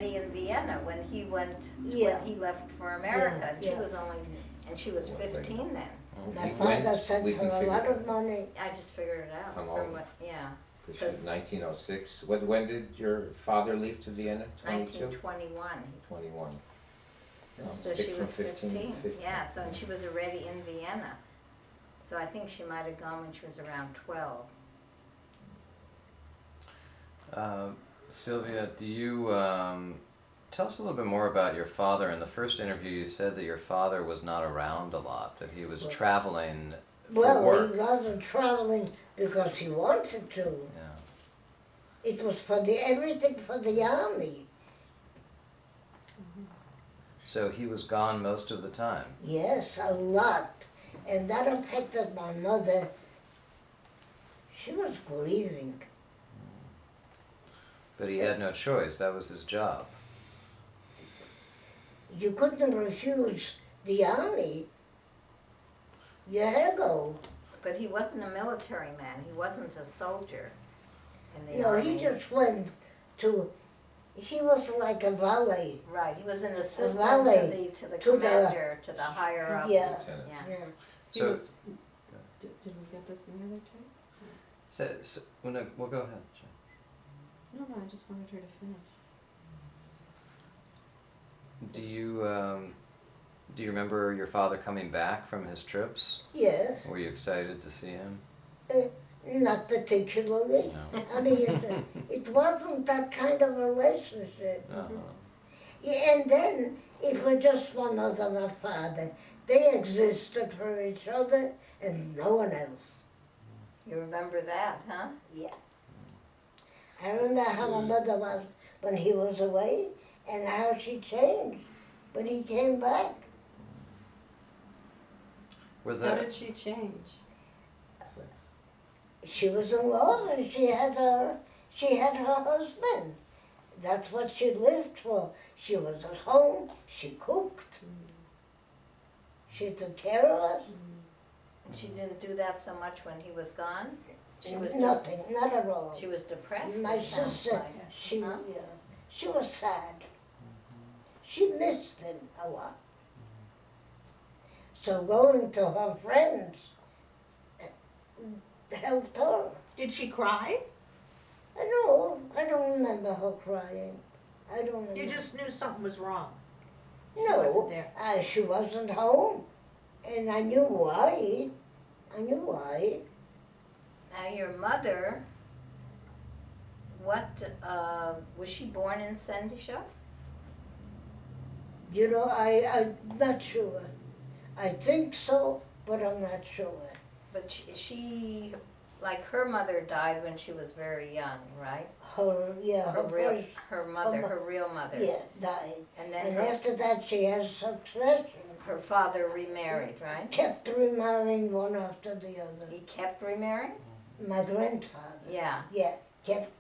in Vienna when he went, Yeah. when he left for America, Yeah, and she yeah. was only, and she was 15 then. My father sent we her can a figure lot it of money. I just figured it out From from all- what, yeah, This is 1906. When did your father leave to Vienna? 22? 1921. 21. Oh, So six she from was 15 to 15, yeah, so and she was already in Vienna. So I think she might have gone when she was around 12. Sylvia, do you tell us a little bit more about your father? In the first interview, you said that your father was not around a lot, that he was traveling for Well, work. he wasn't traveling because he wanted to. Yeah. It was for everything for the army. So he was gone most of the time. Yes, a lot. And that affected my mother. She was grieving. But he had no choice. That was his job. You couldn't refuse the army. You had to go. But he wasn't a military man, he wasn't a soldier in the No, army. he just went to, he was like a valet. Right, he was an assistant valet to the to the- commander, to the higher up. Yeah. Lieutenant. Yeah. Yeah. He So, was, did we get this the other time? well, no, well, go ahead. Jen. No, I just wanted her to finish. Do you remember your father coming back from his trips? Yes, Were you excited to see him? not particularly. No. I mean, it wasn't that kind of relationship. Uh-huh. Yeah, and then it was just my mother and my father. They existed for each other and no one else. You remember that, huh? Yeah. I remember how my mother was when he was away and how she changed when he came back. Was How that did she change? She was in love and she had her husband. That's what she lived for. She was at home, she cooked, she took care of us. And she didn't do that so much when he was gone? She was Nothing, not at all. She was depressed, My it sounds sister, like. she, Huh? yeah, she was sad. She missed him a lot. So going to her friends helped her. Did she cry? I don't remember her crying. I don't remember. You just knew something was wrong. No, wasn't there. She wasn't home. And I knew why. I knew why. Now your mother, what, was she born in Sendisha? You know, I'm not sure. I think so, but I'm not sure. But she, like her mother died when she was very young, right? Her, yeah, Her her real, first, her mother, mo- her real mother. yeah, died. And then And her, after that she has succession. her father remarried, right? Kept remarrying one after the other. He kept remarrying? My grandfather. Yeah. Yeah, kept,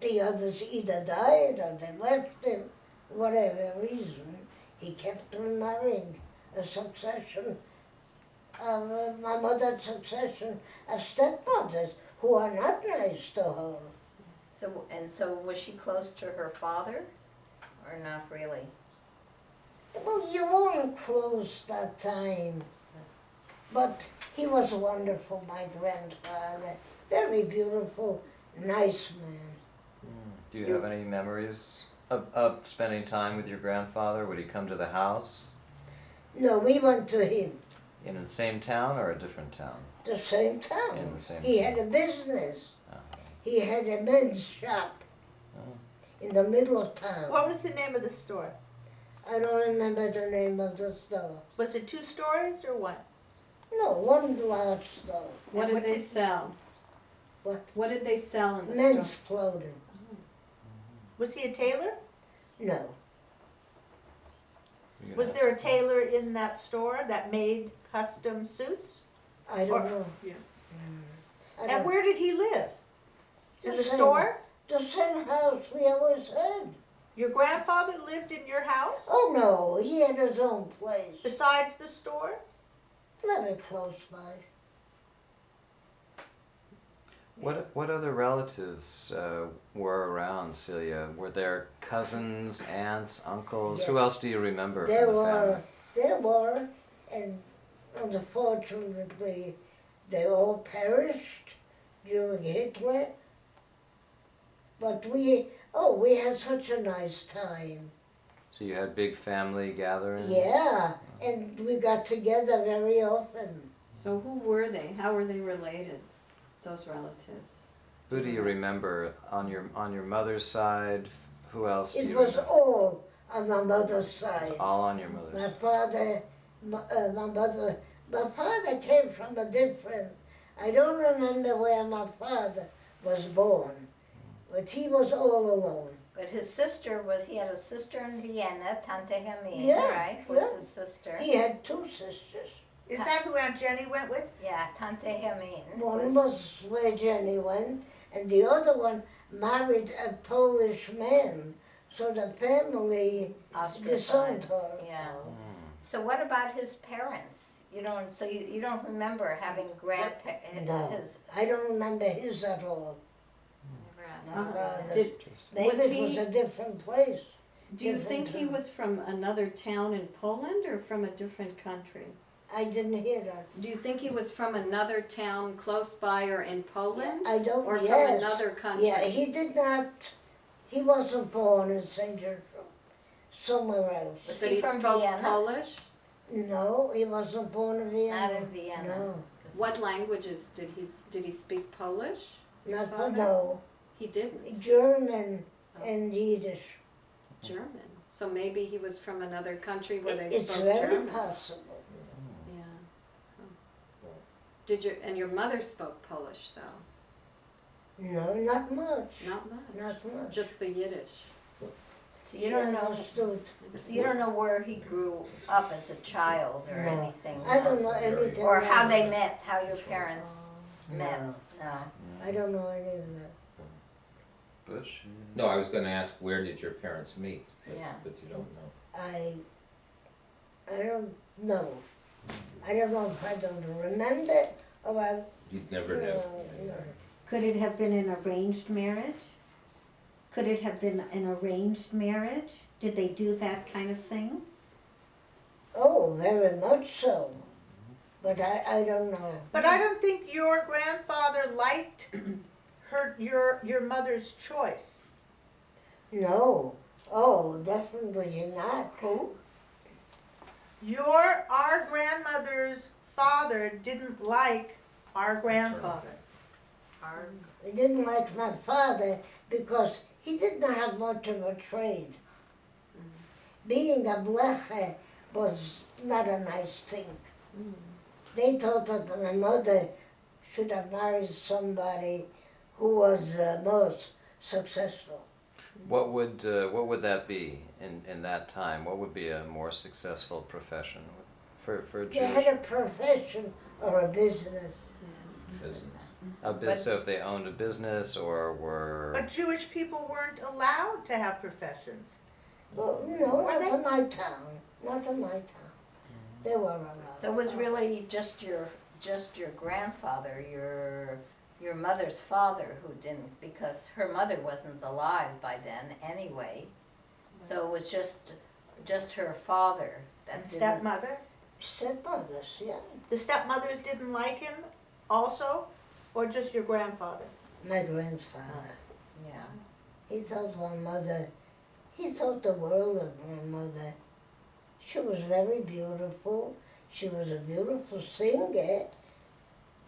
the others either died or they left him, whatever reason. He kept remarrying a succession of, my mother's succession of stepmothers who are not nice to her. So, and so was she close to her father or not really? Well, you weren't close that time, but he was wonderful, my grandfather. Very beautiful, nice man. Do you have any memories of spending time with your grandfather? Would he come to the house No, we went to him, in the same town or a different town? the same town. In the same He town. had a business. Uh-huh. He had a men's shop Oh. in the middle of town. What was the name of the store? I don't remember the name of the store. Was it 2 stores or what? No, one large store. What And did they sell? What? What did they sell in the Men's store? clothing. Was he a tailor? No. You Was know. there a tailor in that store that made custom suits? I don't Or- know. Yeah. I And don't- where did he live? In the same- store? The same house we always had. Your grandfather lived in your house? Oh no, he had his own place. Besides the store? Very close by. What other relatives were around, Celia? Were there cousins, aunts, uncles? Who else do you remember There from the family? were, and unfortunately, they all perished during Hitler. But we had such a nice time. So you had big family gatherings? Yeah, and we got together very often. So who were they? How were they related? Those relatives. Who do you remember on your mother's side? Who else do It you was remember? all on my mother's side. All on your mother's My side. father, my father came from a different, I don't remember where my father was born, but he was all alone. But his sister he had a sister in Vienna, Tante Hermine, Yeah, right? Was yeah. his sister. He had two sisters. Is that who Aunt Jenny went with? Yeah, Tante Hermine. One was where Jenny went, and the other one married a Polish man, so the family disowned ostracized. her. Yeah. Hmm. So what about his parents? You don't remember having grandparents? No, I don't remember his at all. Never asked No. about that. Did Maybe Was it was he- a different place. Do you Different think he town. was from another town in Poland or from a different country? I didn't hear that. Do you think he was from another town close by or in Poland? I don't, Or yes. from another country? Yeah, he wasn't born in St. Gertrude, somewhere else. Was But he he from spoke Vienna? Polish? No, he wasn't born in Vienna. Not in Vienna. No, 'Cause What languages did he speak Polish? not for Father? no. He didn't. German and Yiddish. German. So maybe he was from another country where they It's spoke very German. possible. Yeah. Huh. And your mother spoke Polish though? No, not much. Not much. Not much. Just the Yiddish. So you don't know. Understood. So you don't know where he grew up as a child or No. anything. I don't know anything. Or how about they it. met, how your parents met. No, No. I don't know any of that. Bush? No, I was gonna ask, where did your parents meet? But- Yeah. But you don't know. I don't know. I don't know if I don't remember or I. You'd never know. No. Could it have been an arranged marriage? Could it have been an arranged marriage? Did they do that kind of thing? Oh, very much so. But I don't know. But I don't think your grandfather liked your mother's choice. No. Oh, definitely not. Who? Our grandmother's father didn't like our grandfather. I didn't like my father because he didn't have much of a trade. Being a blecher was not a nice thing. They thought that my mother should have married somebody who was more successful. What would that be in that time? What would be a more successful profession for a They had Jewish? a profession or a business. So if they owned a business or were But Jewish people weren't allowed to have professions. Well, no, Were not they? in my town. Not in my town. They were allowed. So it was really just your grandfather, your mother's father who didn't, because her mother wasn't alive by then anyway. So it was just her father that And didn't. stepmother? Stepmothers, yeah. The stepmothers didn't like him also? Or just your grandfather? My grandfather. Yeah. He thought he thought the world of my mother. She was very beautiful. She was a beautiful singer.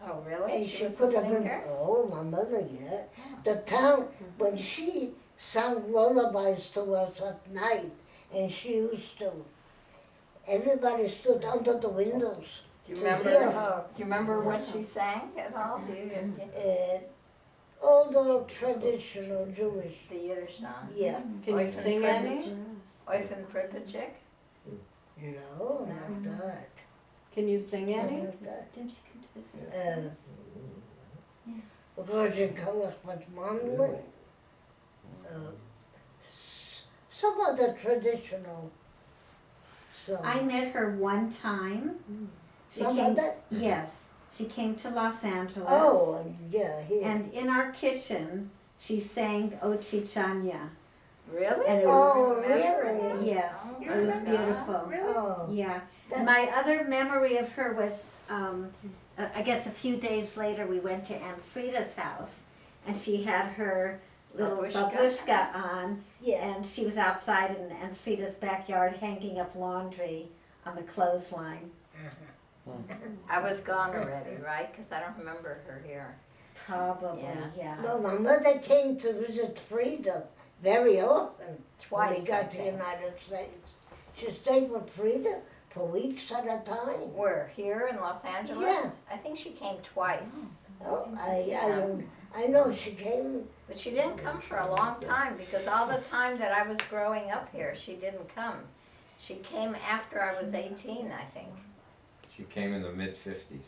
Oh, really? And She was a could have been, singer? oh, my mother, yeah. The town, when she sang lullabies to us at night, and she used to, everybody stood under the windows. Do you to remember? hear her. Do you remember what she sang at all? Do you, All the traditional Jewish, the Yiddish song? yeah. Can you Eufen sing Pripyat? any? Eufen Pripyat? No, not that. Can you sing any? Not that. Didn't she come to visit? Roger Kalach met mandelen. Some of the traditional songs. I met her one time. She Some came- of that? Yes. She came to Los Angeles. Oh, yeah, here. And in our kitchen, she sang Ochichanya. Really? And it Oh, Remember really? that? Yes, Oh, You it was remember? beautiful. Really? Oh, Yeah. That- My other memory of her was, I guess a few days later, we went to Aunt Frida's house, and she had her little Babushka. babushka on, yeah. and she was outside in Aunt Frida's backyard hanging up laundry on the clothesline. I was gone already, right? Because I don't remember her here. Probably, Yeah. yeah. Well, my mother came to visit Frida very often Twice, when we got I to the think. United States. She stayed with Frida for weeks at a time. Where? Here in Los Angeles? Yeah. I think she came twice. Oh, I know she came. But she didn't come for a long time because all the time that I was growing up here, she didn't come. She came after I was 18, I think. She came in the mid-50s,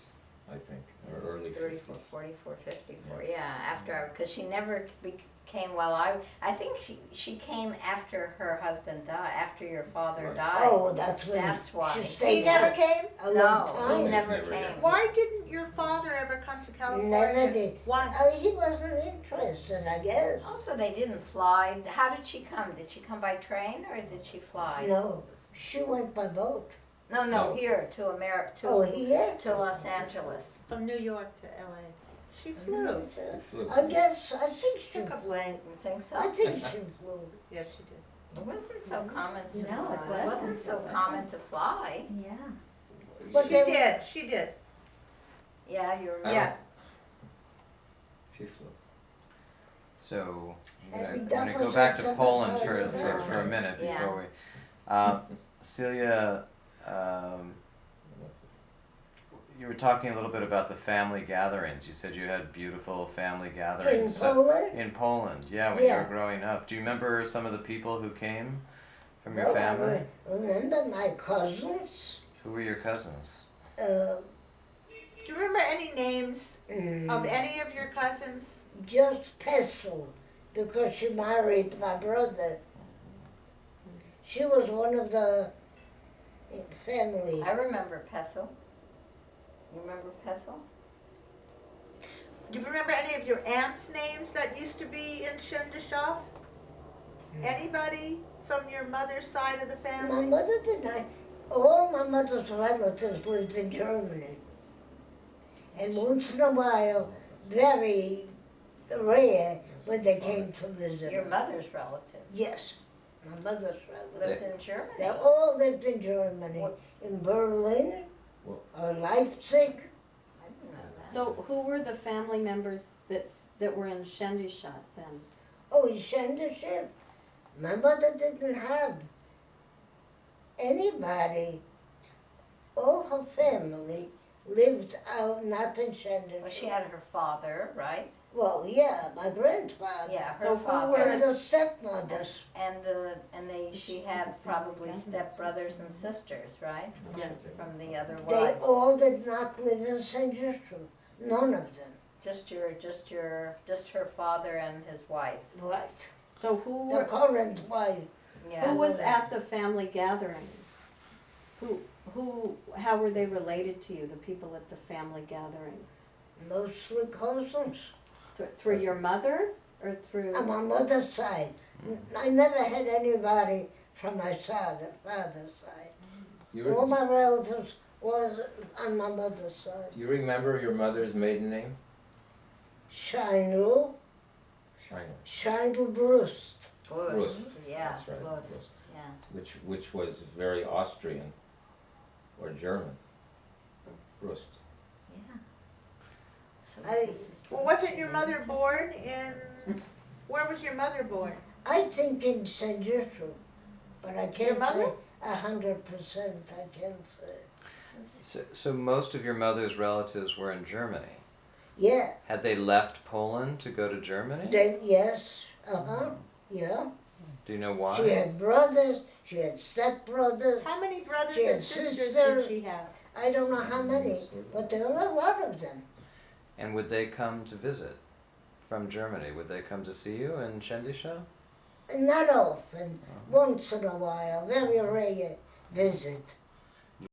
I think, or early 34, 50s. 44, 54, yeah, after I, because she never became, well, I think she came after her husband died, after your father Right. died. Oh, that's when That's why. she He stayed never for came? a long No, he time. never Never came. did. Why didn't your father ever come to California? Never did. Why? He wasn't interested, I guess. Also, they didn't fly. How did she come? Did she come by train or did she fly? No, she went by boat. No, No. here to America, Oh, here? to Los Angeles. From New York to LA. She flew. Flew. I guess, I think she, Took a plane. You think so? I think she flew. Yes, she did. It wasn't so common to No, it fly. wasn't. so common to fly. Yeah. But She they- did, she did. Yeah, you remember. Yeah. She flew. So, And I'm we gonna go double back to checked Poland the for, price. for a minute Yeah. before we, Celia, you were talking a little bit about the family gatherings. You said you had beautiful family In gatherings. So- Poland? in Poland, yeah, when you Yeah. were growing up. Do you remember some of the people who came from your Well, family? I remember my cousins. Who were your cousins? Uh, Do you remember any names mm, of any of your cousins? just Pessel, because she married my brother. She was one of the family. I remember Pestle. You remember Pestle? Do you remember any of your aunts' names that used to be in Shindishov? Anybody from your mother's side of the My family? mother did not. All my mother's relatives lived in Germany. And once in a while, very rare, when they came to visit. Your her. mother's relative Yes, my mother's relatives. lived in Germany. They all lived in Germany, in Berlin or Leipzig. I didn't know that. So who were the family members that were in Shendishot then? Oh, in Shendership. My mother didn't have anybody. All her family lived out, not in Shendership. Well, she had her father, right? Well, yeah, my grandfather. Yeah, her So who father. were- And the stepmothers. And she had probably stepbrothers and sisters, right? Yeah. From the other They wives. all did not live in St. Gertrude. None of them. Just her father and his wife. Right. So who The were, current wife. Yeah. who was at the family gathering? How were they related to you, the people at the family gatherings? Mostly cousins. Through your mother or through? On my mother's side. I never had anybody from my side, father's side. All my relatives was on my mother's side. Do you remember your mother's maiden name? Scheinl, Shiner. Scheindl Brust. Brust, yeah, That's right, Brust, Brust. yeah. Which was very Austrian or German. Brust. Yeah. So I- this is- Well, wasn't your mother born in, where was your mother born? I think in St. Gertrude, but I Your can't mother? say 100%, I can't say. So most of your mother's relatives were in Germany. Yeah, Had they left Poland to go to Germany? yes, yeah. Do you know why? She had brothers, she had stepbrothers. How many brothers She had and sisters sisters. did she have? I don't know how many, but there were a lot of them. And would they come to visit from Germany? Would they come to see you in Shendisha? Not often, once in a while, very rare visit.